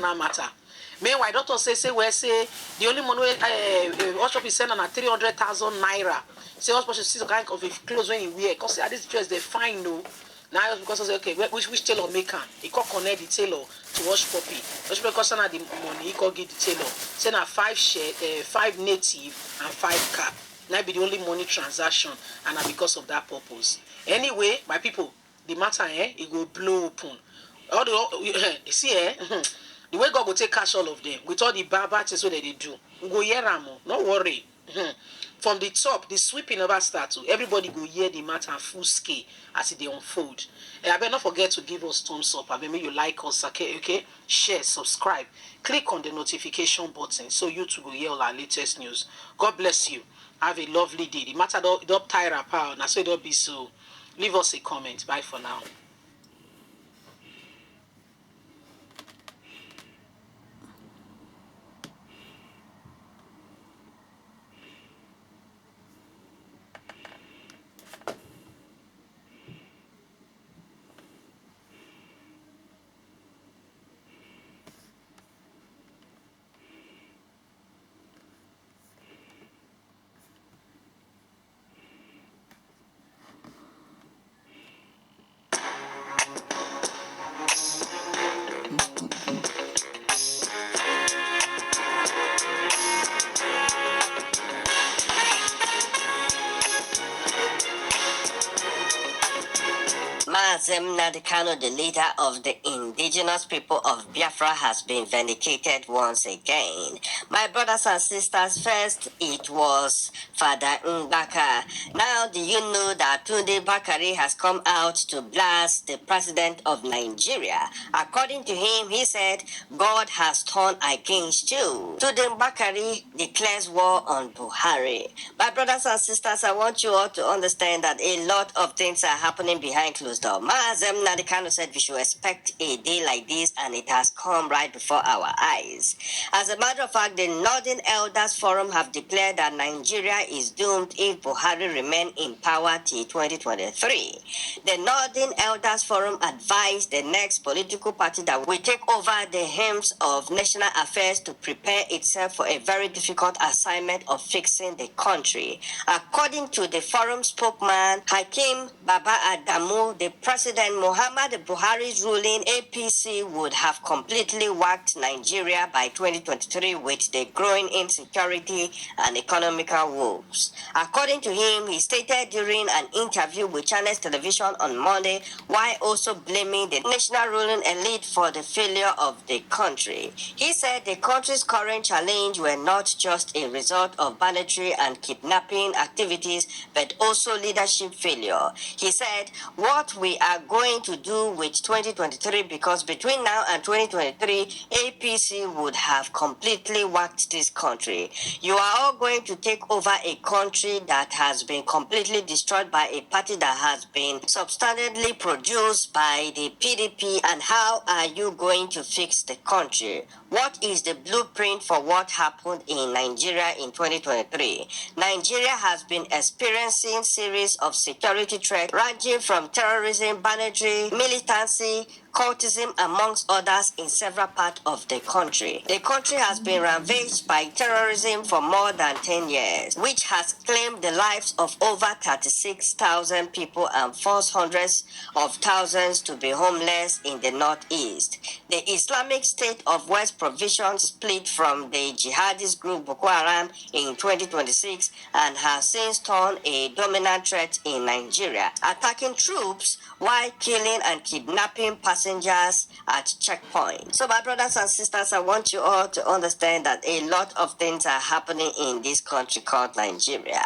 matter. Meanwhile, doctor say the only money workshop is sending 300,000 naira. Say hospital should see the kind of clothes when he wear. Cause this dress they fine no. Now because I say okay, which tailor make am? He can connect the tailor to wash puppy. Just because na the money he can give the tailor. Say na 5 shirt, 5 native and 5 cap. Now be the only money transaction, and na because of that purpose. Anyway, my people, the matter it will blow open. All the see the way God will take cash all of them with all the bad things what they do. We go hear am, no worry. From the top, the sweeping never start to everybody go hear the matter full scale as it they unfold. I better not forget to give us thumbs up. I better make you like us, okay? Share, subscribe, click on the notification button so you too go hear all our latest news. God bless you. Have a lovely day. The matter don't tire apart. Now so it don't be so. Leave us a comment. Bye for now. Mazen Nnamdi Kanu, the leader of the indigenous people of Biafra, has been vindicated once again. My brothers and sisters, first it was Father Mbaka. Now do you know that Tunde Bakari has come out to blast the president of Nigeria? According to him, he said, God has turned against you. Tunde Bakari declares war on Buhari. My brothers and sisters, I want you all to understand that a lot of things are happening behind closed doors. Mazen Nnamdi Kanu said we should expect a day like this, and it has come right before our eyes. As a matter of fact, the Northern Elders Forum have declared that Nigeria is doomed if Buhari remain in power till 2023. The Northern Elders Forum advised the next political party that will take over the helms of national affairs to prepare itself for a very difficult assignment of fixing the country. According to the forum spokesman Hakeem Baba Adamu, the President Muhammad Buhari's ruling APC would have completely whacked Nigeria by 2023 with the growing insecurity and economical woes. According to him, he stated during an interview with Channels Television on Monday, while also blaming the national ruling elite for the failure of the country. He said the country's current challenge were not just a result of banditry and kidnapping activities, but also leadership failure. He said, what we are going to do with 2023, because between now and 2023, APC would have completely whacked this country. You are all going to take over a country that has been completely destroyed by a party that has been substantially produced by the PDP, and how are you going to fix the country? What is the blueprint for what happened in Nigeria in 2023? Nigeria has been experiencing series of security threats ranging from terrorism, banditry, militancy, cultism, amongst others, in several parts of the country. The country has been ravaged by terrorism for more than 10 years, which has claimed the lives of over 36,000 people and forced hundreds of thousands to be homeless in the northeast. The Islamic State of West Province split from the jihadist group Boko Haram in 2026 and has since turned a dominant threat in Nigeria, attacking troops while killing and kidnapping passengers at checkpoints. So my brothers and sisters, I want you all to understand that a lot of things are happening in this country called Nigeria.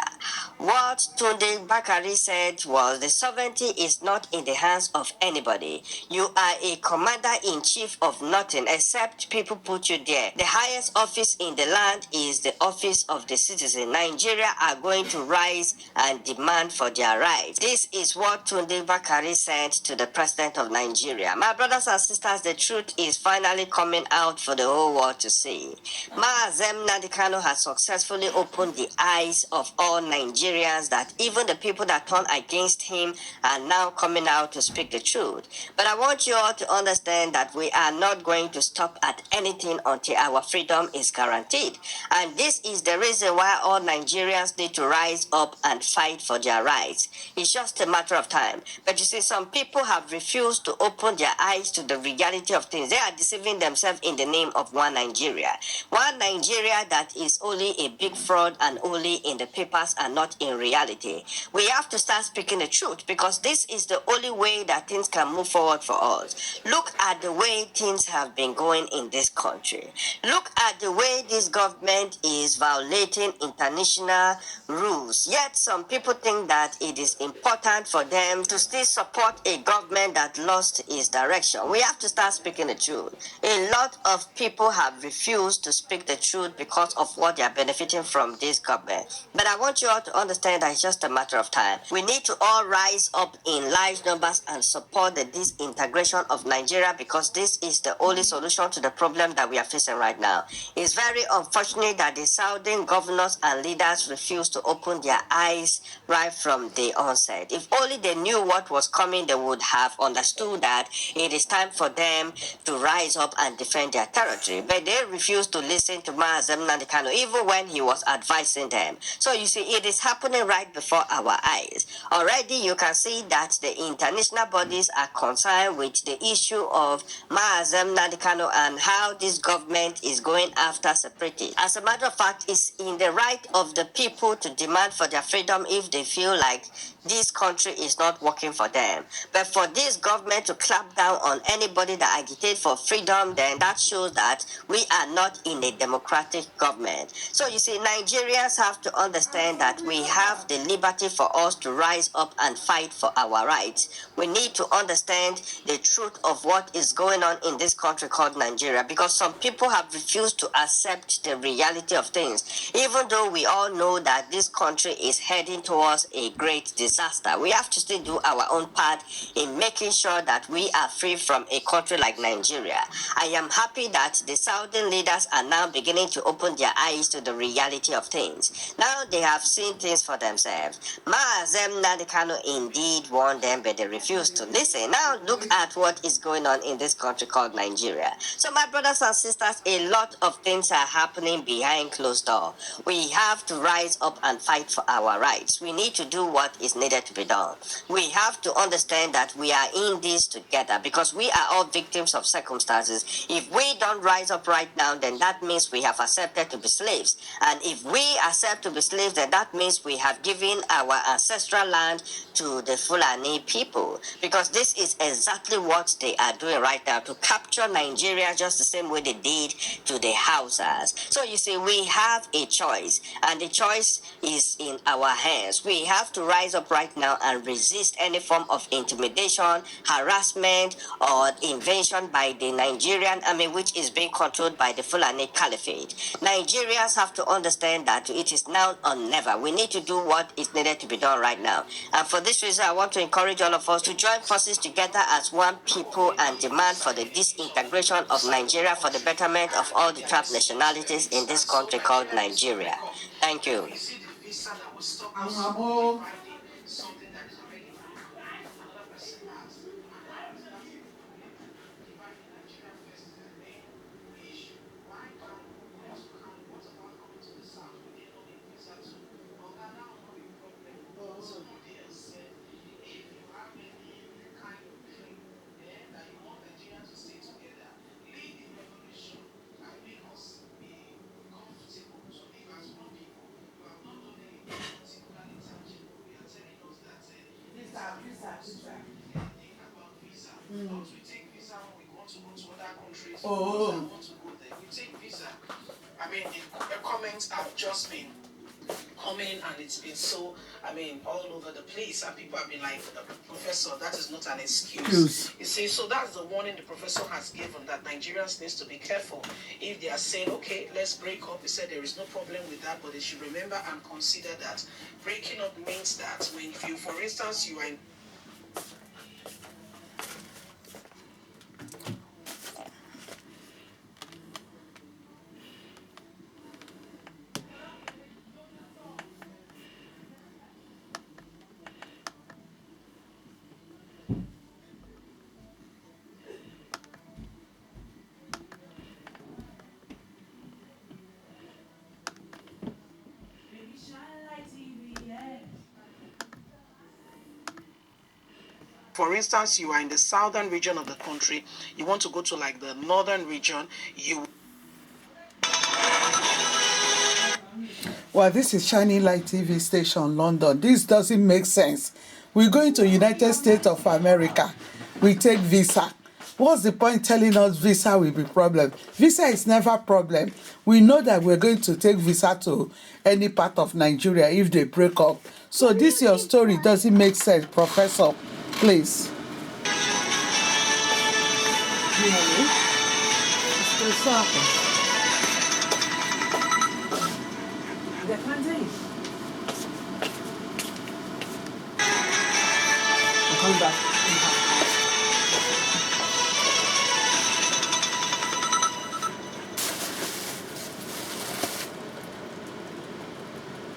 What Tunde Bakari said was the sovereignty is not in the hands of anybody. You are a commander-in-chief of nothing except people put you there. The highest office in the land is the office of the citizen. Nigeria are going to rise and demand for their rights. This is what Tunde Bakari said to the president of Nigeria. My brothers and sisters, the truth is finally coming out for the whole world to see. Maazem Nnamdi Kanu has successfully opened the eyes of all Nigerians that even the people that turn against him are now coming out to speak the truth. But I want you all to understand that we are not going to stop at anything until our freedom is guaranteed. And this is the reason why all Nigerians need to rise up and fight for their rights. It's just a matter of time. But you see, some people have refused to open their eyes to the reality of things. They are deceiving themselves in the name of one Nigeria. One Nigeria that is only a big fraud and only in the papers and not in reality. We have to start speaking the truth because this is the only way that things can move forward for us. Look at the way things have been going in this country. Look at the way this government is violating international rules. Yet some people think that it is important for them to still support a government that lost its direction. We have to start speaking the truth. A lot of people have refused to speak the truth because of what they are benefiting from this government. But I want you all to understand that it's just a matter of time. We need to all rise up in large numbers and support the disintegration of Nigeria because this is the only solution to the problem that we are facing right now. It's very unfortunate that the Southern governors and leaders refuse to open their eyes right from the onset. If only they knew what was coming, they would have understood that it is time for them to rise up and defend their territory. But they refused to listen to Maazem Nnamdi Kanu even when he was advising them. So you see, it is happening right before our eyes. Already you can see that the international bodies are concerned with the issue of Maazem Nnamdi Kanu and how this government is going after separatists. As a matter of fact, it's in the right of the people to demand for their freedom if they feel like this country is not working for them. But for this government to clamp down on anybody that agitates for freedom, then that shows that we are not in a democratic government. So you see, Nigerians have to understand that we have the liberty for us to rise up and fight for our rights. We need to understand the truth of what is going on in this country called Nigeria because some people have refused to accept the reality of things. Even though we all know that this country is heading towards a great disaster, we have to still do our own part in making sure that we are free from a country like Nigeria. I am happy that the Southern leaders are now beginning to open their eyes to the reality of things. Now they have seen things for themselves. Maazem Nnamdi Kanu indeed warned them, but they refused to listen. Now look at what is going on in this country called Nigeria. So my brothers and sisters, a lot of things are happening behind closed doors. We have to rise up and fight for our rights. We need to do what is needed to be done. We have to understand that we are in this together because we are all victims of circumstances. If we don't rise up right now, then that means we have accepted to be slaves. And if we accept to be slaves, then that means we have given our ancestral land to the Fulani people. Because this is exactly what they are doing right now, to capture Nigeria just the same way they did to the Hausas. So you see, we have a choice, and the choice is in our hands. We have to rise up right now and resist any form of intimidation, harassment, or invasion by the Nigerian army, which is being controlled by the Fulani Caliphate. Nigerians have to understand that it is now or never. We need to do what is needed to be done right now. And for this reason, I want to encourage all of us to join forces together as one people and demand for the disintegration of Nigeria for the betterment of all the trapped nationalities in this country called Nigeria. Thank you. Oh, we take visa. I mean, the comments have just been coming and it's been so, all over the place. And people have been like, Professor, that is not an excuse. You see, so that's the warning the professor has given, that Nigerians needs to be careful. If they are saying, okay, let's break up, he said there is no problem with that, but they should remember and consider that breaking up means that when, if you, for instance, you are in For instance, you are in the southern region of the country, you want to go to like the northern region, you... Well, this is Shining Light TV station, London. This doesn't make sense. We're going to United States of America. We take visa. What's the point telling us visa will be problem? Visa is never problem. We know that we're going to take visa to any part of Nigeria if they break up. So this your story doesn't make sense, Professor. Please.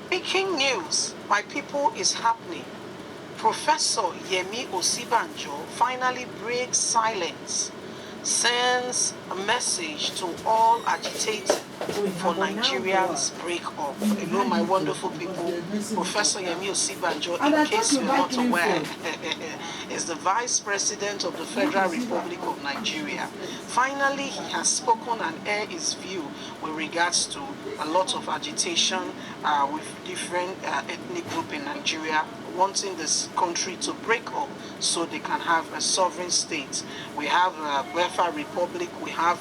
Breaking news, my people, is happening. Professor Yemi Osibanjo finally breaks silence, sends a message to all agitating for Nigerians break up. Hello, my wonderful people. Professor Yemi Osibanjo, in case you're not aware, is the Vice President of the Federal Republic of Nigeria. Finally, he has spoken and aired his view with regards to a lot of agitation with different ethnic groups in Nigeria wanting this country to break up so they can have a sovereign state. We have Biafra Republic, we have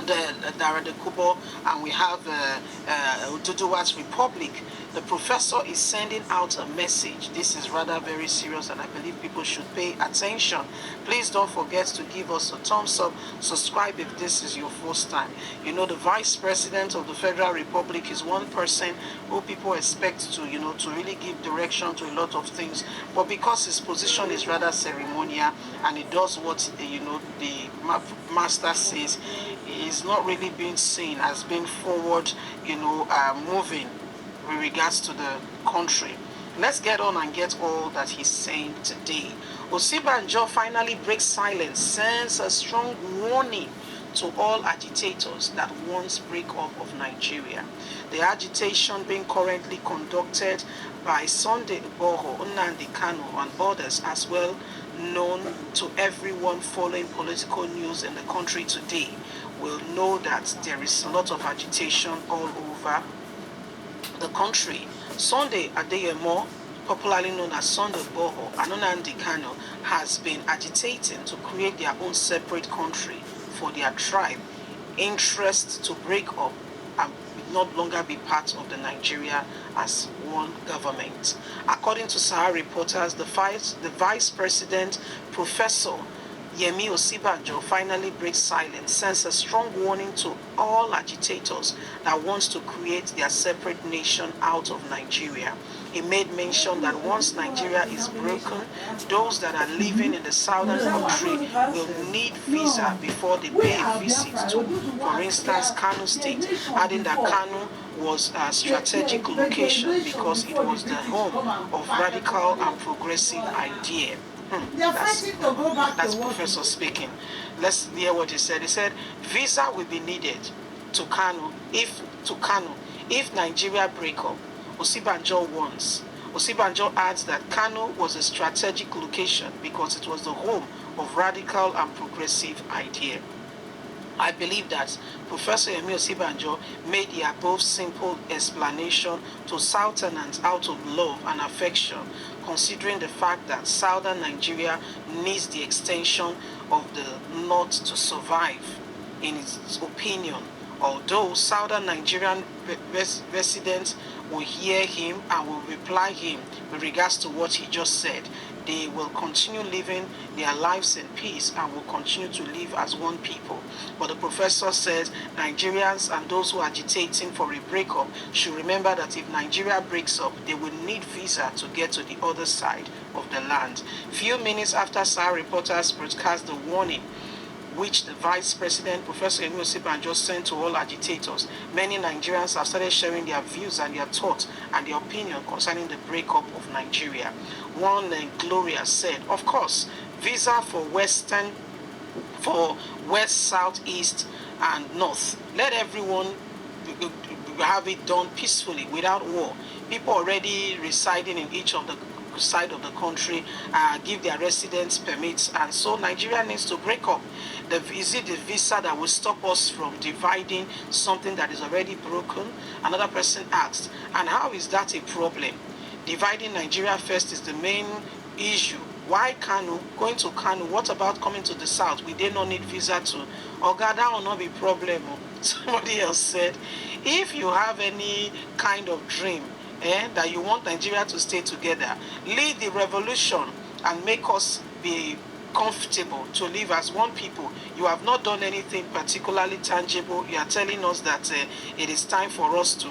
the Dara de Kubo, and we have Ududuwa's Republic. The professor is sending out a message. This is rather very serious, and I believe people should pay attention. Please don't forget to give us a thumbs up, subscribe if this is your first time. You know, the Vice President of the Federal Republic is one person who people expect to, to really give direction to a lot of things. But because his position is rather ceremonial and he does what, the master says, he is not really being seen as being forward, moving with regards to the country. Let's get on and get all that he's saying today. Osibanjo finally breaks silence, sends a strong warning to all agitators that wants breakup of Nigeria. The agitation being currently conducted by Sunday Igboho, Nnamdi Kanu, and others, as well known to everyone following political news in the country today, will know that there is a lot of agitation all over the country. Sunday Adeyemo, popularly known as Sunday Igboho, and Nnamdi Kanu, has been agitating to create their own separate country for their tribe, interest to break up and not longer be part of the Nigeria as one government. According to Sahara reporters, the Vice President, Professor Yemi Osibanjo, finally breaks silence, sends a strong warning to all agitators that wants to create their separate nation out of Nigeria. He made mention that once Nigeria is broken, those that are living in the southern country will need visa before they pay a visit to, for instance, Kano State, adding that Kano was a strategic location because it was the home of radical and progressive idea. That's Professor speaking. Let's hear what he said. He said, visa will be needed to Kano if Nigeria break up. Osibanjo warns. Osibanjo adds that Kano was a strategic location because it was the home of radical and progressive idea. I believe that Professor Yemi Osibanjo made the above simple explanation to Southerners out of love and affection, considering the fact that southern Nigeria needs the extension of the north to survive, in his opinion. Although southern Nigerian residents will hear him and will reply him with regards to what he just said, they will continue living their lives in peace and will continue to live as one people. But the professor says Nigerians and those who are agitating for a breakup should remember that if Nigeria breaks up, they will need visa to get to the other side of the land. Few minutes after Sahara reporters broadcast the warning, which the Vice President, Professor Yemi Osibanjo, sent to all agitators, many Nigerians have started sharing their views and their thoughts and their opinion concerning the breakup of Nigeria. One Gloria said, of course, visa for west, south, east, and north. Let everyone have it done peacefully without war. People already residing in each of the side of the country, give their residents permits, and so Nigeria needs to break up. Is it the visa that will stop us from dividing something that is already broken? Another person asked, and how is that a problem? Dividing Nigeria first is the main issue. Why Kanu? Going to Kanu, what about coming to the south? We did not need visa to. Oga, that will not be problem. Somebody else said, if you have any kind of dream that you want Nigeria to stay together, lead the revolution and make us be comfortable to live as one people. You have not done anything particularly tangible. You are telling us that it is time for us to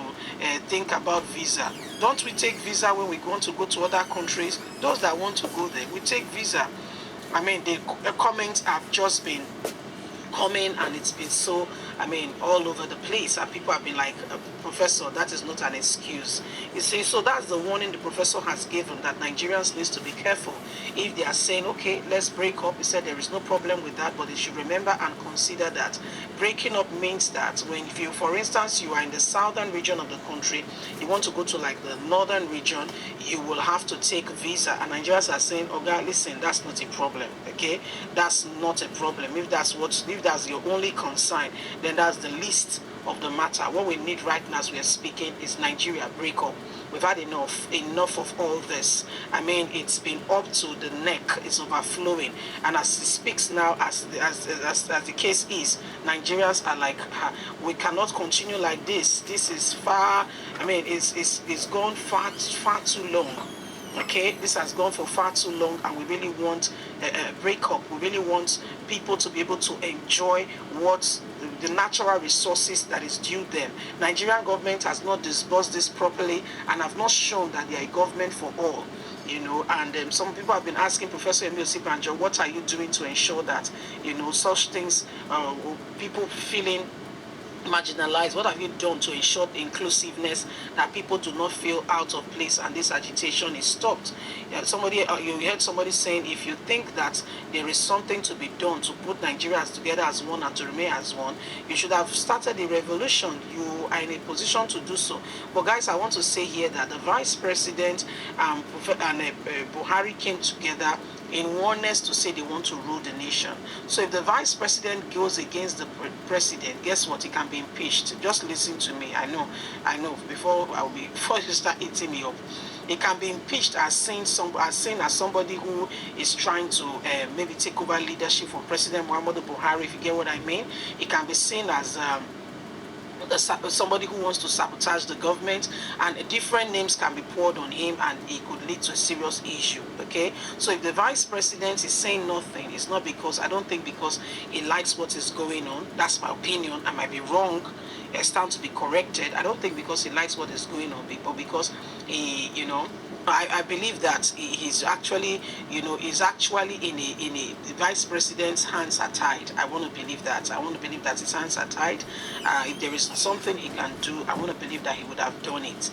think about visa. Don't we take visa when we want to go to other countries? Those that want to go there, we take visa. I mean, the comments have just been coming, and it's been so, all over the place, and people have been like, Professor, that is not an excuse. You see, so that's the warning the professor has given, that Nigerians needs to be careful. If they are saying, okay, let's break up, he said there is no problem with that, but they should remember and consider that breaking up means that when, if you, for instance, you are in the southern region of the country, you want to go to like the northern region, you will have to take visa, and Nigerians are saying, oh God, listen, that's not a problem, okay? That's not a problem. If that's your only concern, then that's the least of the matter. What we need right now as we are speaking is Nigeria break up. We've had enough of all this. It's been up to the neck. It's overflowing. And as it speaks now, as the case is, Nigerians are like, we cannot continue like this. This is far, it's gone far too long. Okay, this has gone for far too long, and we really want a breakup. We really want people to be able to enjoy what the natural resources that is due them. Nigerian government has not disbursed this properly and have not shown that they are a government for all. And some people have been asking Professor Yemi Osinbajo, what are you doing to ensure that, such things, people feeling marginalized, what have you done to ensure inclusiveness, that people do not feel out of place and this agitation is stopped? You heard somebody saying, if you think that there is something to be done to put Nigerians together as one and to remain as one, you should have started the revolution. You are in a position to do so. But guys, I want to say here that the Vice President and Buhari came together in oneness to say they want to rule the nation. So if the Vice President goes against the President, guess what? He can be impeached. Just listen to me. I know. Before you start eating me up, he can be impeached as seen as somebody who is trying to maybe take over leadership from President Muhammadu Buhari. If you get what I mean, he can be seen as somebody who wants to sabotage the government, and different names can be poured on him, and it could lead to a serious issue. Okay, so if the Vice President is saying nothing, it's not because, I don't think because he likes what is going on. That's my opinion. I might be wrong. I stand to be corrected. I don't think because he likes what is going on, but because he, I believe that he's actually, is actually in a the Vice President's hands are tied. I want to believe that. I want to believe that his hands are tied. If there is something he can do, I want to believe that he would have done it.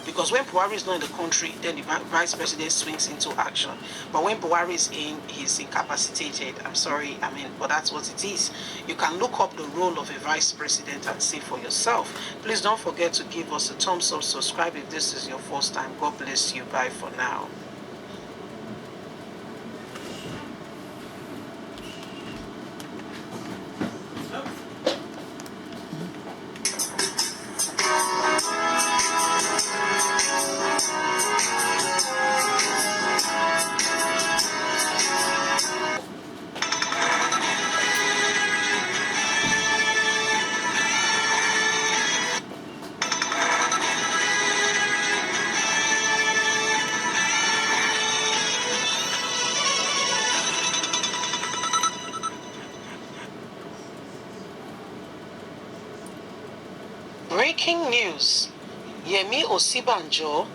Because when Buhari is not in the country, then the Vice President swings into action. But when Buhari is in, he's incapacitated. I'm sorry, but that's what it is. You can look up the role of a Vice President and see for yourself. Please don't forget to give us a thumbs up, subscribe if this is your first time. God bless you. Bye for now. Breaking news. Yemi Osinbajo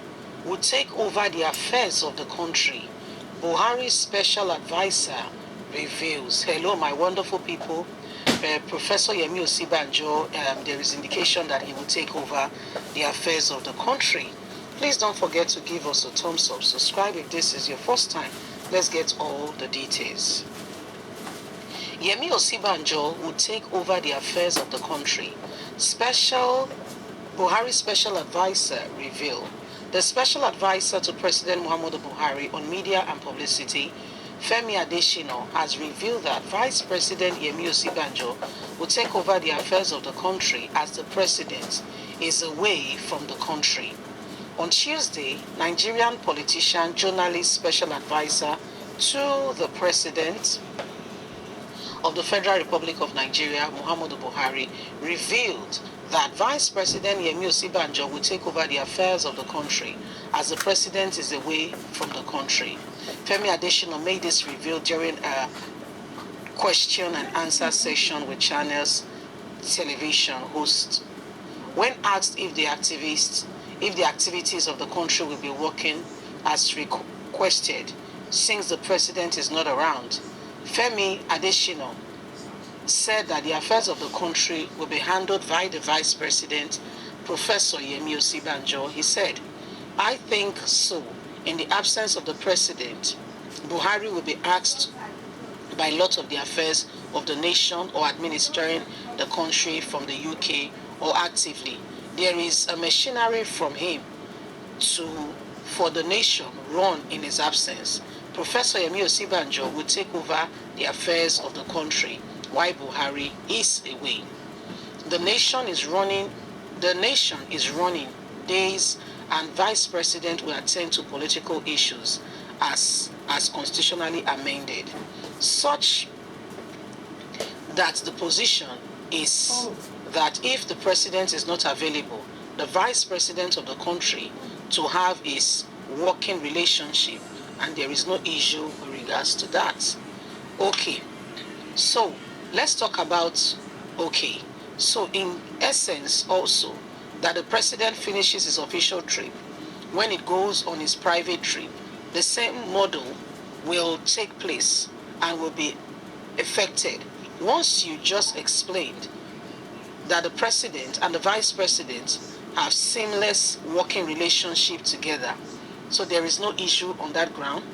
will take over the affairs of the country. Buhari's special advisor reveals. Hello, my wonderful people. Professor Yemi Osinbajo, there is indication that he will take over the affairs of the country. Please don't forget to give us a thumbs up. Subscribe if this is your first time. Let's get all the details. Yemi Osinbajo will take over the affairs of the country. Buhari special advisor reveal. The special advisor to President Muhammadu Buhari on media and publicity, Femi Adesina, has revealed that Vice President Yemi Osibanjo will take over the affairs of the country as the president is away from the country. On Tuesday, Nigerian politician, journalist, special advisor to the president of the Federal Republic of Nigeria, Muhammadu Buhari, revealed that Vice President Yemi Osibanjo will take over the affairs of the country as the president is away from the country. Femi Adesina made this reveal during a question and answer session with Channels television host. When asked if the activities of the country will be working as requested since the president is not around, Femi Adesina said that the affairs of the country will be handled by the Vice President, Professor Yemi Osibanjo. He said, "I think so. In the absence of the president, Buhari will be asked by a lot of the affairs of the nation or administering the country from the UK or actively. There is a machinery from him for the nation run in his absence. Professor Yemi Osibanjo will take over the affairs of the country while Buhari is away. The nation is running days, and Vice President will attend to political issues as constitutionally amended, such that the position is that if the president is not available, the Vice President of the country to have his working relationship, and there is no issue with regards to that." Okay, so let's talk about, so in essence also, that the president finishes his official trip. When it goes on his private trip, the same model will take place and will be affected. Once you just explained that the president and the vice president have seamless working relationship together, so there is no issue on that ground.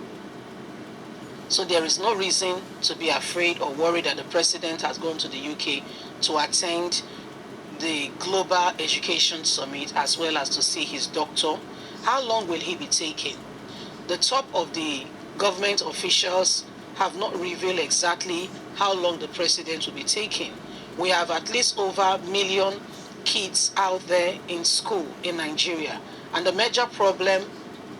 So there is no reason to be afraid or worried that the president has gone to the UK to attend the Global Education Summit as well as to see his doctor. How long will he be taking? The top of the government officials have not revealed exactly how long the president will be taking. We have at least over 1 million kids out there in school in Nigeria. And the major problem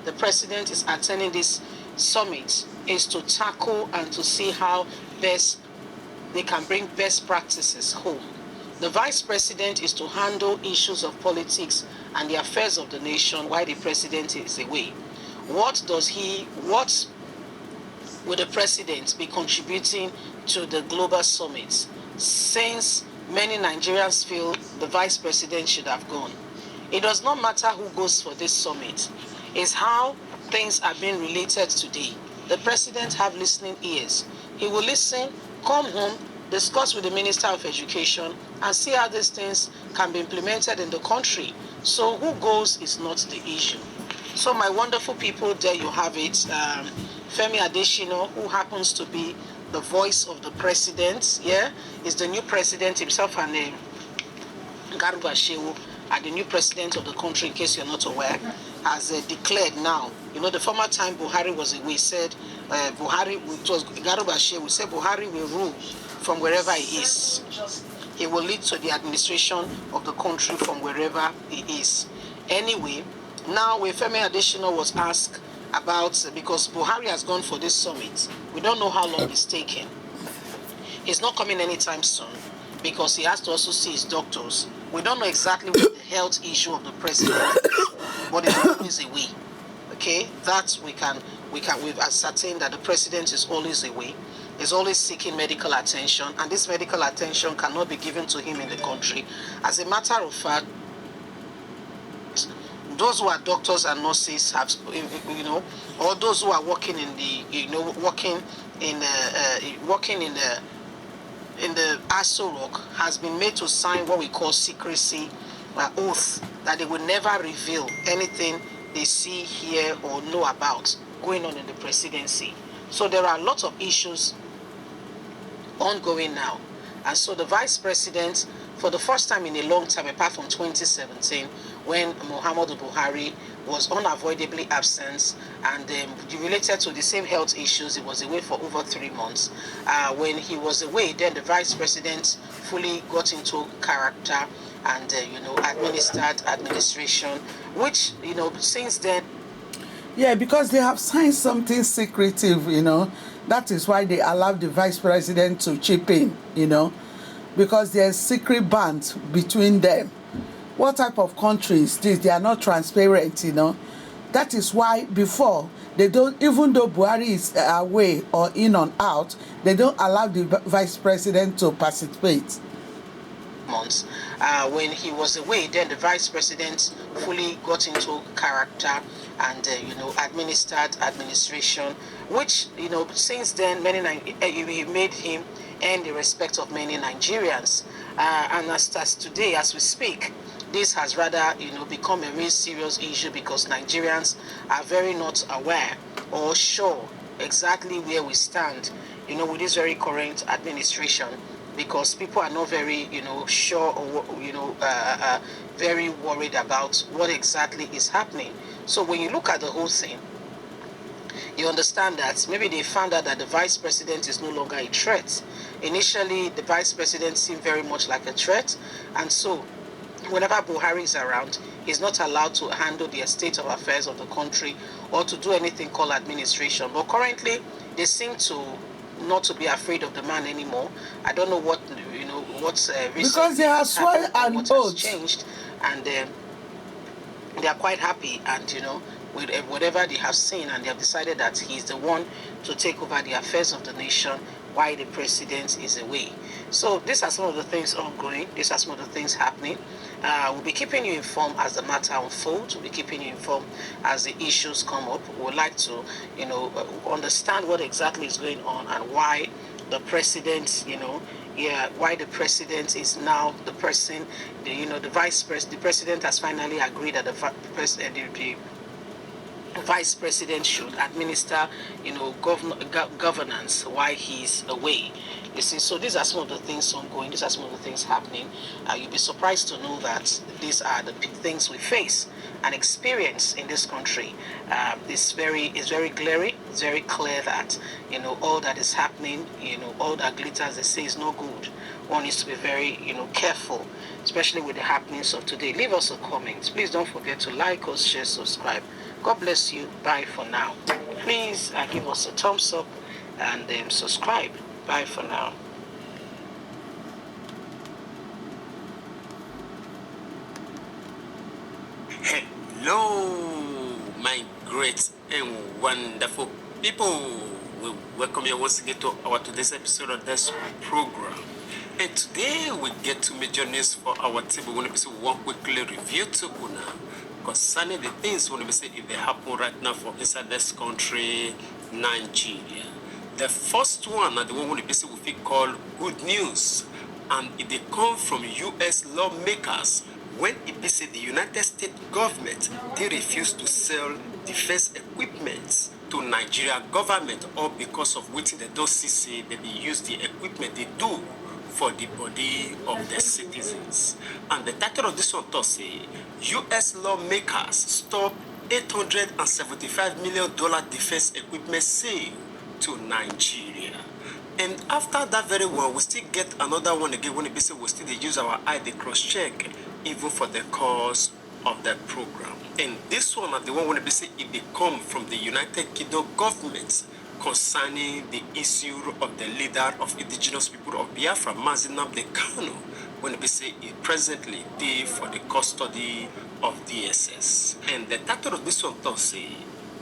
the president is attending this summit is to tackle and to see how best they can bring best practices home. The vice president is to handle issues of politics and the affairs of the nation while the president is away. What will the president be contributing to the global summit, since many Nigerians feel the vice president should have gone? It does not matter who goes for this summit. It's how things are being related today. The president have listening ears. He will listen, come home, discuss with the Minister of Education, and see how these things can be implemented in the country. So who goes is not the issue. So my wonderful people, there you have it. Femi Adesina, who happens to be the voice of the president, is the new president himself, and Garuba Shehu, and the new president of the country, in case you're not aware, has declared now. You know, the former time Buhari was away, said Garuba Shehu said Buhari will rule from wherever he is. He will lead to the administration of the country from wherever he is. Anyway, now when Femi Adesina was asked about, because Buhari has gone for this summit, we don't know how long it's taking. He's not coming anytime soon because he has to also see his doctors. We don't know exactly what the health issue of the president is, but it's always away. Okay, that we've ascertained that the president is always away. Is always seeking medical attention, and this medical attention cannot be given to him in the country. As a matter of fact, those who are doctors and nurses have, or those who are working in the, working in the Aso Rock, has been made to sign what we call secrecy oath, that they will never reveal anything they see, hear, or know about going on in the presidency. So there are a lot of issues ongoing now. And so the vice president, for the first time in a long time, apart from 2017, when Muhammadu Buhari was unavoidably absent, and related to the same health issues. He was away for over 3 months. When he was away, then the vice president fully got into character and administered administration, which since then. Yeah, because they have signed something secretive, That is why they allowed the vice president to chip in, because there's secret band between them. What type of country is this? They are not transparent, That is why before, they don't, even though Buhari is away or in or out, they don't allow the vice president to participate. Months. When he was away, then the vice president fully got into character and administered administration, which since then he made him earn the respect of many Nigerians. And as today, as we speak, this has rather become a real serious issue because Nigerians are very not aware or sure exactly where we stand with this very current administration, because people are not very sure or very worried about what exactly is happening. So when you look at the whole thing, you understand that maybe they found out that the vice president is no longer a threat. Initially, the vice president seemed very much like a threat, and so whenever Buhari is around, he's not allowed to handle the state of affairs of the country or to do anything called administration. But currently, they seem to not to be afraid of the man anymore. I don't know what's because they have sworn an oath changed, and they are quite happy, and with whatever they have seen, and they have decided that he's the one to take over the affairs of the nation while the president is away. So these are some of the things ongoing. These are some of the things happening. We'll be keeping you informed as the matter unfolds. We'll be keeping you informed as the issues come up. We would like to, understand what exactly is going on and why the president, why the president is now the person, the vice president. The president has finally agreed that the vice president should administer, governance while he's away. You see, so these are some of the things ongoing. These are some of the things happening. You'll be surprised to know that these are the things we face and experience in this country. It's very glaring. It's very clear that all that is happening, all that glitters, they say, is no good. One needs to be very careful, especially with the happenings of today. Leave us a comment. Please don't forget to like us, share, subscribe. God bless you. Bye for now. Please give us a thumbs up and subscribe. Bye for now. Hello, my great and wonderful people. We welcome you once again to our today's episode of this program. And today we get to major news for our table. We want to one quickly review to Una concerning the things we want to say if they happen right now for inside this country, Nigeria. The first one, and the one we will call good news, and it come from U.S. lawmakers when it be the United States government they refuse to sell defense equipment to Nigeria government, or because of which they don't see that they use the equipment they do for the body of the citizens. And the title of this one to say U.S. lawmakers stop $875 million defense equipment sale to Nigeria. And after that very one, we still get another one again when we still use our eye, the cross-check, even for the cause of the program. And this one are the one when we say it they come from the United Kingdom government concerning the issue of the leader of indigenous people of Biafra, Mazi Nnamdi Kanu, when we say it presently there for the custody of DSS. And the title of this one does say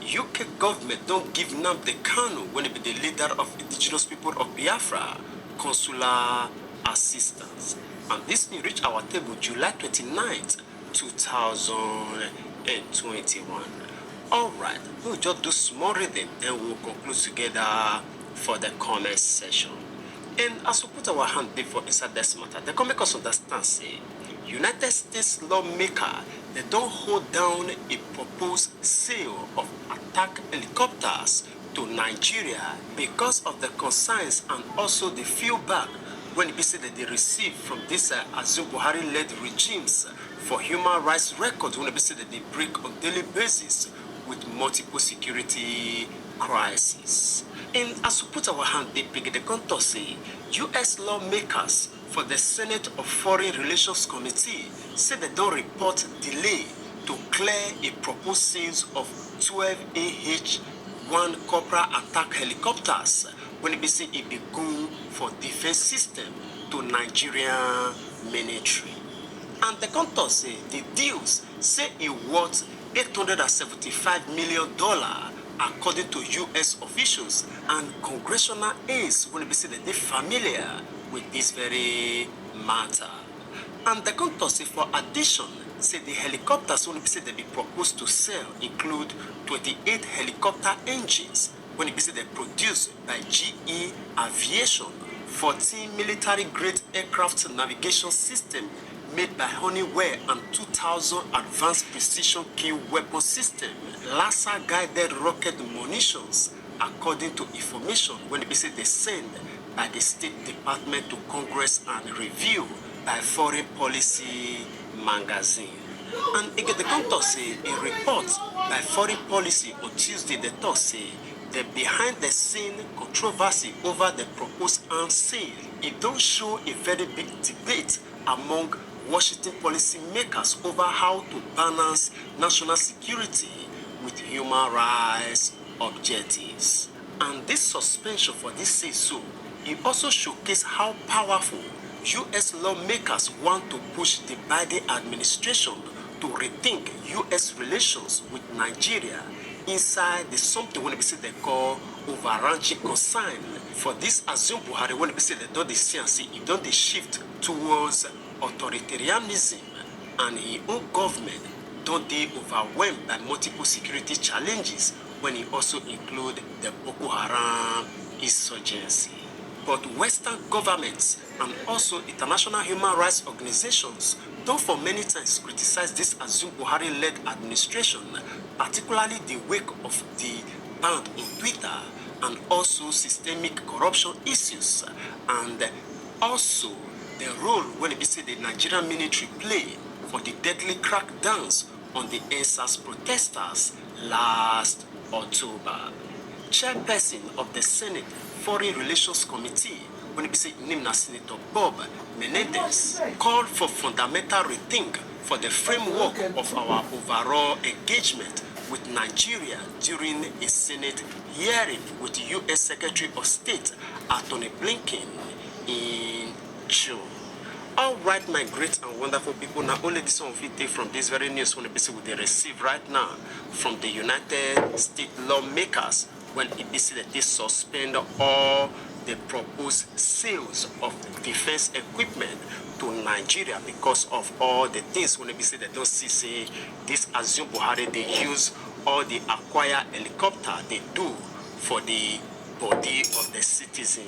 UK government don't give Nnamdi Kanu, when it be the leader of indigenous people of Biafra, consular assistance. And this will reach our table July 29th, 2021. Alright, we'll just do small reading and we'll conclude together for the comment session. And as we put our hand before inside this matter, the come make us understand say United States lawmaker they don't hold down a proposed sale of attack helicopters to Nigeria because of the concerns and also the feedback when it say that they receive from this Azum Buhari-led regimes for human rights records, when it say that they break on daily basis with multiple security crises. And as we put our hand, they begin the contour say, U.S. lawmakers for the Senate of Foreign Relations Committee said they don't report delay to clear a proposed sales of 12 AH-1 Cobra attack helicopters when it be say it be good for defense system to Nigerian military. And the contour say the deals say it worth $875 million according to U.S. officials and congressional aides when it be say that they're familiar with this very matter. And the contour say for addition, say the helicopters when it be say they be proposed to sell include 28 helicopter engines when it be say they produced by GE Aviation, 14 military-grade aircraft navigation system made by Honeywell, and 2,000 advanced precision kill weapon system, laser-guided rocket munitions, according to information when it be say they send by the State Department to Congress and review by Foreign Policy magazine. And again, the contour say a report by Foreign Policy on Tuesday, the talk say the behind-the-scene controversy over the proposed arms sale, it don't show a very big debate among Washington policymakers over how to balance national security with human rights objectives. And this suspension for this say-so, it also showcases how powerful U.S. lawmakers want to push the Biden administration to rethink U.S. relations with Nigeria inside the something when we say they call overarching concern for this Azum Buhari when we say they don't see and see it don't they shift towards authoritarianism and his own government don't they overwhelmed by multiple security challenges when it also include the Boko Haram insurgency. But Western governments and also international human rights organizations don't for many times criticize this Azum Buhari-led administration, particularly the wake of the ban on Twitter and also systemic corruption issues, and also the role when it be said the Nigerian military play for the deadly crackdowns on the NSAS protesters last October. Chairperson of the Senate Foreign Relations Committee, when it be said named as Senator Bob Menendez, called for fundamental rethink for the framework of our overall engagement with Nigeria during a Senate hearing with the U.S. Secretary of State Antony Blinken in June. All right, my great and wonderful people, now only this one we take from this very news when they receive right now from the United States lawmakers when it be said that they suspend all the proposed sales of defense equipment to Nigeria because of all the things when it be said they don't see say this Azum Buhari they use all the acquire helicopter they do for the body of the citizen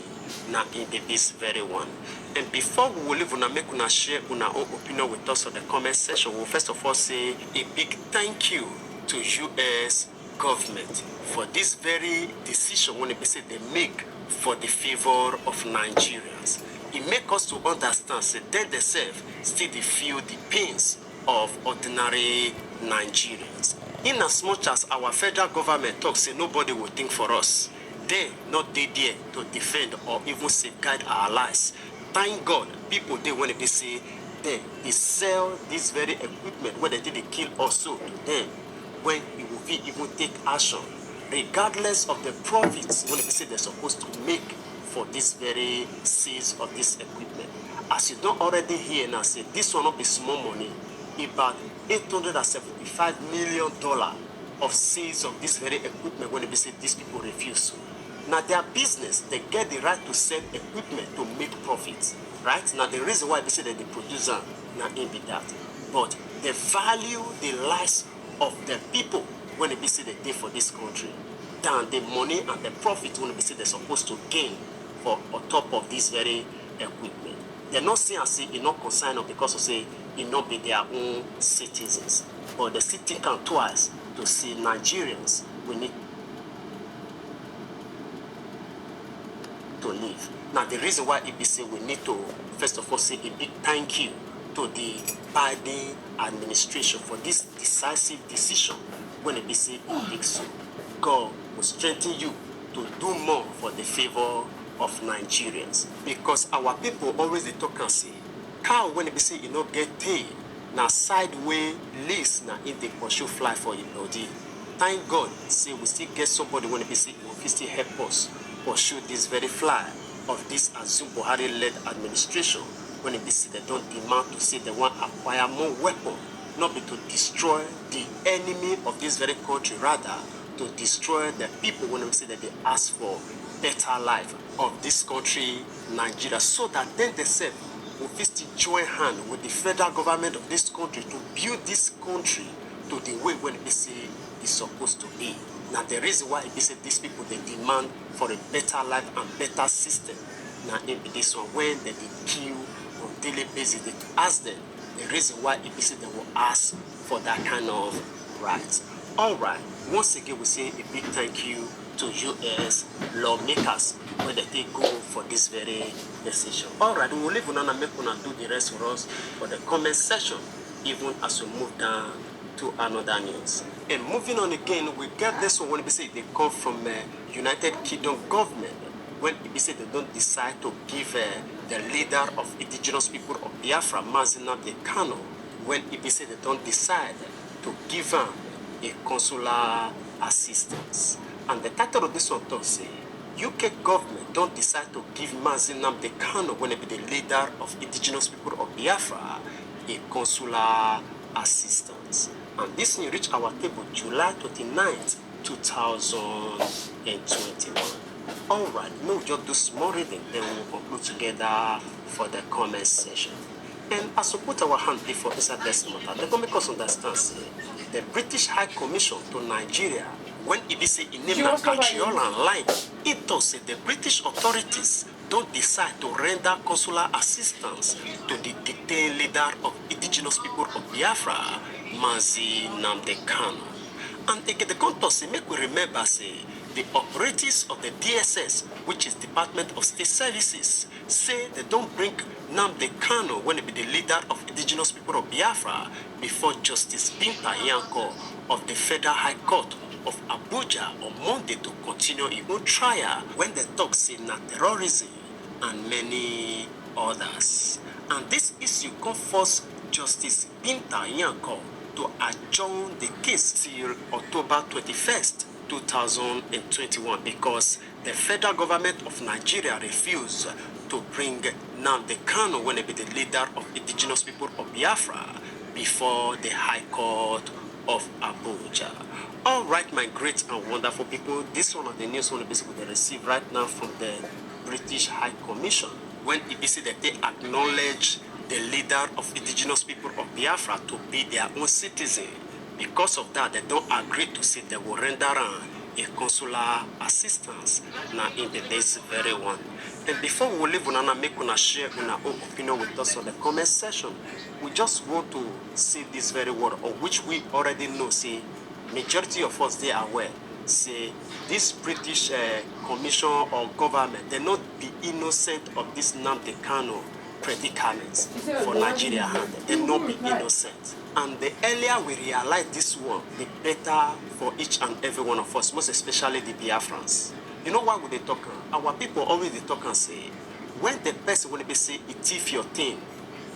now in this very one. And before we will leave, make una share una own opinion with us on the comment section. We'll first of all say a big thank you to U.S. government for this very decision when they say they make for the favor of Nigerians. It makes us to understand that they themselves still they feel the pains of ordinary Nigerians. In as much as our federal government talks, say nobody will think for us. They not they there to defend or even safeguard our lives. Thank God, people they when they say they sell this very equipment where they did they kill also to them when we will even take action, regardless of the profits when they say they're supposed to make for this very sales of this equipment. As you don't already hear now, say this will not be small money, about $875 million of sales of this very equipment when they say these people refuse. Now their business, they get the right to sell equipment to make profits, right? Now the reason why they say that they produce them, now ain't be that. But they value the lives of the people when they say they pay for this country than the money and the profit when they say they're supposed to gain for on top of this very equipment. They're not saying it not concern them because of say it not be their own citizens. But the city can twice to see Nigerians we need to live. Now, the reason why it be say we need to, first of all, say a big thank you to the Biden administration for this decisive decision when it be say it takes so. God will strengthen you to do more for the favor of Nigerians. Because our people always they talk and say, cow when it be say you no get tail, na sideway lace na if they pursue fly for your body. Thank God, say we still get somebody when it be say will still help us pursue this very fly of this Azum Buhari-led administration when it be say they don't demand to say they want to acquire more weapon, not be to destroy the enemy of this very country, rather to destroy the people when we say that they ask for better life of this country, Nigeria, so that then they say will still join hand with the federal government of this country to build this country to the way when we say it's supposed to be. Now the reason why it is these people they demand for a better life and better system. Now in this one when they kill on daily basis, they ask them the reason why it is they will ask for that kind of rights. All right. Once again, we say a big thank you to U.S. lawmakers when they go for this very decision. All right, we will leave Unana make una do the rest for us for the comment section, even as we move down to another news. And moving on again, we get this one when we say they come from United Kingdom government. When we say they don't decide to give the leader of indigenous people of Biafra, Mazi Nnamdi Kanu, when we say they don't decide to give him a consular assistance. And the title of this one does say, UK government don't decide to give Mazi Nnamdi Kanu, when it be the leader of indigenous people of Biafra, a consular assistance. And this news reached our table July 29th, 2021. All right, no, just do small reading, then we will conclude together for the comment session. And as we put our hand before inside this matter, they're going to make us understand, say, the British High Commission to Nigeria, when it is in name and line, it does say the British authorities don't decide to render consular assistance to the detained leader of indigenous people of Biafra, Mazi Nnamdi Kanu. And again, the contours say, make we remember, say, the operatives of the DSS, which is Department of State Services, say they don't bring Nnamdi Kanu, when it be the leader of indigenous people of Biafra, before Justice Bimpa Yanko of the Federal High Court of Abuja on Monday to continue his own trial when the talk say na terrorism and many others. And this issue can force Justice Binta Yanko to adjourn the case till October 21st, 2021, because the federal government of Nigeria refused to bring Nnamdi Kanu, when it be the leader of indigenous people of Biafra, before the High Court of Abuja. All right, my great and wonderful people, this one of the news one basically they receive right now from the British High Commission, when it is that they acknowledge the leader of indigenous people of Biafra to be their own citizen. Because of that, they don't agree to say they will render a consular assistance now in the days very one. And before we leave, Unana make una share una own opinion with us on the comment section. We just want to say this very word, of which we already know. Say, majority of us they are aware. Say, this British commission or government, they not be innocent of this Nnamdi Kanu predicaments for Nigeria hand. They not be innocent. And the earlier we realize this one, the better for each and every one of us, most especially the Biafrans. You know why would they talk? Our people always they talk and say, when the person when they say it thief your thing,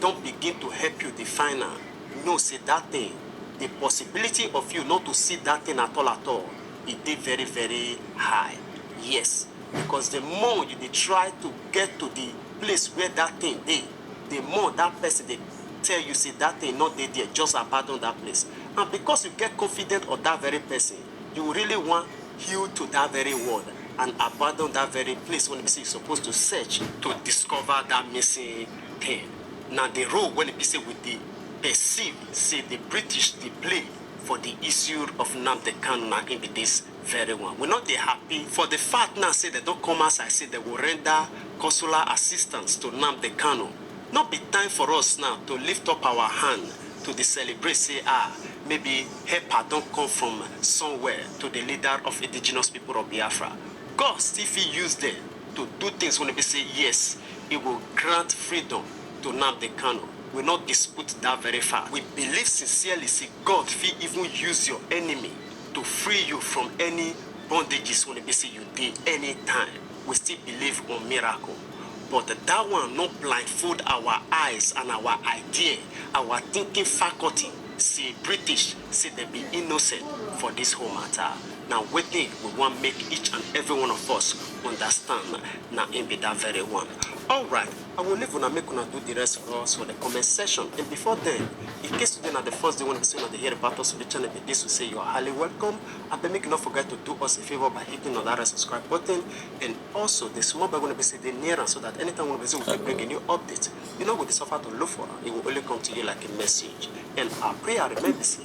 don't begin to help you define her. No, say that thing. The possibility of you not to see that thing at all, it is very, very high. Yes, because the more you try to get to the place where that thing is, the more that person they tell you say that thing not there, just abandon that place. And because you get confident of that very person, you really want heal to that very word and abandon that very place when you say you're supposed to search to discover that missing thing. Now the role when you say with the perceive, say the British they play for the issue of Nnamdi Kanu in this very one. We're not they happy for the fact now say they don't come as I say they will render consular assistance to Nnamdi Kanu. Not be time for us now to lift up our hand to the celebrate, say, maybe help don't come from somewhere to the leader of indigenous people of Biafra. God still use them to do things when they say yes, it will grant freedom to Nnamdi Kanu. We not dispute that very far. We believe sincerely, say God will even use your enemy to free you from any bondages when they say you did anytime. We still believe on miracle. But that one not blindfold our eyes and our idea, our thinking faculty. Say British, say they be innocent for this whole matter. Now waiting, we want to make each and every one of us understand. Now in be that very one. Alright, I will leave una make una do the rest for us for the comment section. And before then, in case today not the first day when we say they hear about us on the channel, this will say you are highly welcome. And then make you not forget to do us a favor by hitting on that red subscribe button. And also the small bell when we say the near so that anytime when we say we can bring a new update, you know what the suffer to look for, it will only come to you like a message. And our prayer remember say,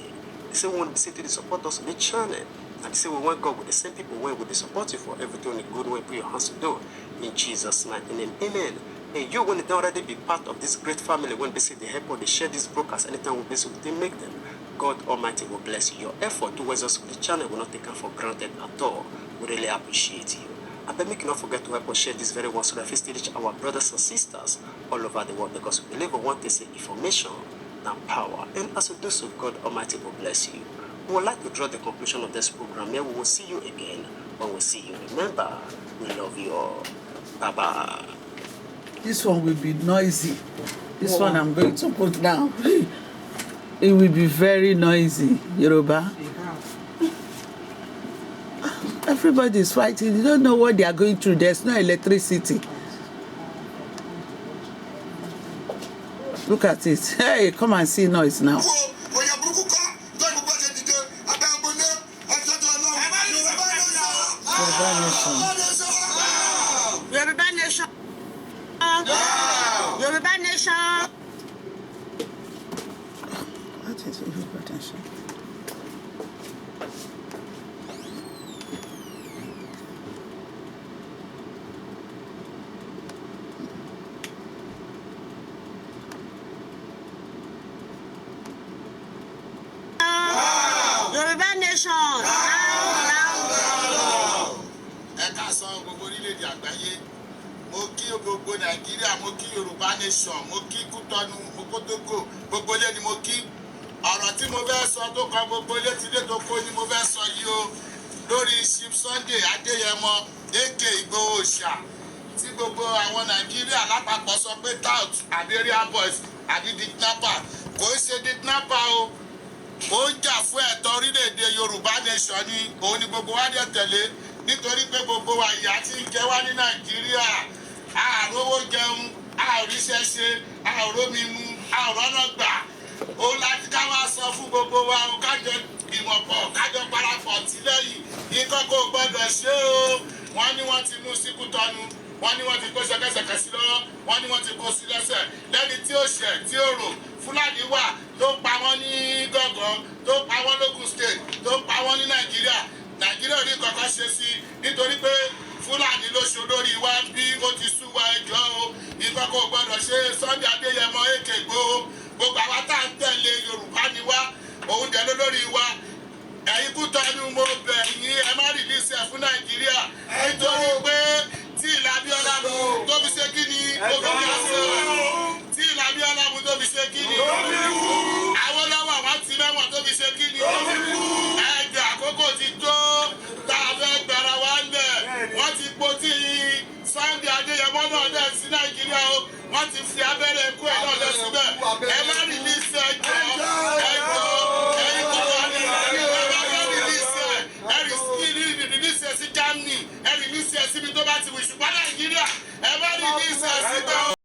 they say we want to say to support us on the channel. And they say we want God with the same people when we support you for everything in a good way, put your hands to do. In Jesus' mighty name, amen. And you want to already be part of this great family when they say they help or they share these broadcasts anytime we basically make them. God Almighty will bless you. Your effort towards us with the channel will not take for granted at all. We really appreciate you. And then make you not forget to help us share this very one so that we still reach our brothers and sisters all over the world, because we believe we want to say information and power. And as we do so, God Almighty will bless you. We would like to draw the conclusion of this program here. We will see you again when we see you. Remember, we love you all. Bye-bye. This one will be noisy. This one I'm going to put down. It will be very noisy, Yoruba. Everybody is fighting. You don't know what they are going through. There's no electricity. Look at it. Hey, come and see noise now. Yoruba nation. Yoruba nation. What is Yoruba nation? Yoruba nation. Gbogbo orílẹ̀-èdè àgbáyé, mo kí gbogbo Nàìjíríà, mo kí Yorùbá nation, mo kí Kútọ́nù, mo kó Tógò, gbogbo ilé ni mo kí. Ọ̀rọ̀ tí mo fẹ́ sọ tó kan gbogbo ilé tí ilé tó kó ni mo fẹ́ sọ yìí o, lórí Chief Sunday Adéyẹmọ AK Ìgbòho Òòṣà tí gbogbo àwọn Nàìjíríà lápapọ̀ sọ pé tout àbí area boys àbí kidnapper kò ń ṣe kidnapper o. Ó ń jà fún ẹ̀tọ́ orílẹ̀-èdè Yorùbá nation ni òun ni gbogbo wa dẹ̀ tẹ̀lé. Nítorí pé gbogbo wa ìyà tí ń jẹ wá ní Nàìjíríà, àrówó jẹun, àríṣẹ́ ṣe, àrómi mu, àrọ́nà gbà. Ó láti ká wá sọ fún gbogbo wa o, kájọ ìmọ̀pọ̀, kájọ parapọ̀ tìlẹ́yìn. Nǹkan kò gbọdọ̀ ṣe o. Wọ́n ní wọ́n ti mú sí Kútọ́nù, wọ́n ní wọ́n ti kó ṣẹ̀kẹ̀ṣẹ̀kẹ̀ sí lọ́wọ́, wọ́n ní wọ́n ti kó sí lẹ́sẹ̀. Lẹ́ni tí ó ṣẹ̀ tí ó rò, Fúlàní wà tó pa wọ́n ní Gángan, tó pa wọ́n lógùn state, tó pa wọ́n ní Nàìjíríà. Nàìjíríà ò ní kankan ṣe sí nítorí pé Fúlàní ló ṣe olórí wa bí ó ti sú wa ẹjọ́ o. Nǹkan kò gbọdọ̀ ṣe Sunday Adéyẹmọ AK Ìgbòho. Gbogbo àwa tá à ń tẹ̀lé Yorùbá ni wá, òun dẹ̀ lólórí wa. Ẹ̀yin Kútọ́nù mo bẹ̀ yín, ẹ má rìlíìsì ẹ̀ fún Nàìjíríà. Nítorí pé tí Abíọ́lá mú tó fi ṣe kí ni obìnrin àṣẹ. Tí Abíọ́lá mú tó fi ṣe kí ni. Àwọn lọ́wọ́ àwọn ti mẹ́wọ̀n tó fi ṣe kí ni. Ẹ̀jẹ̀ àkókò ti tó tá a fẹ́ gbẹ̀rẹ̀ wá lẹ̀. Wọ́n ti po tí Sunday Adéyẹmọ náà lẹ̀ sí Nàìjíríà o. Wọ́n ti fi abẹ́rẹ́ ikú ẹ̀ náà lẹ̀ síbẹ̀. Ẹ má rìlíìsì ẹjọ́ ẹ̀yin Kútọ́nù. Release ẹ sí Germany, ẹ release ẹ síbi tó bá ti wù, ṣùgbọ́n Nàìjíríà ẹ bá release ẹ síbẹ̀.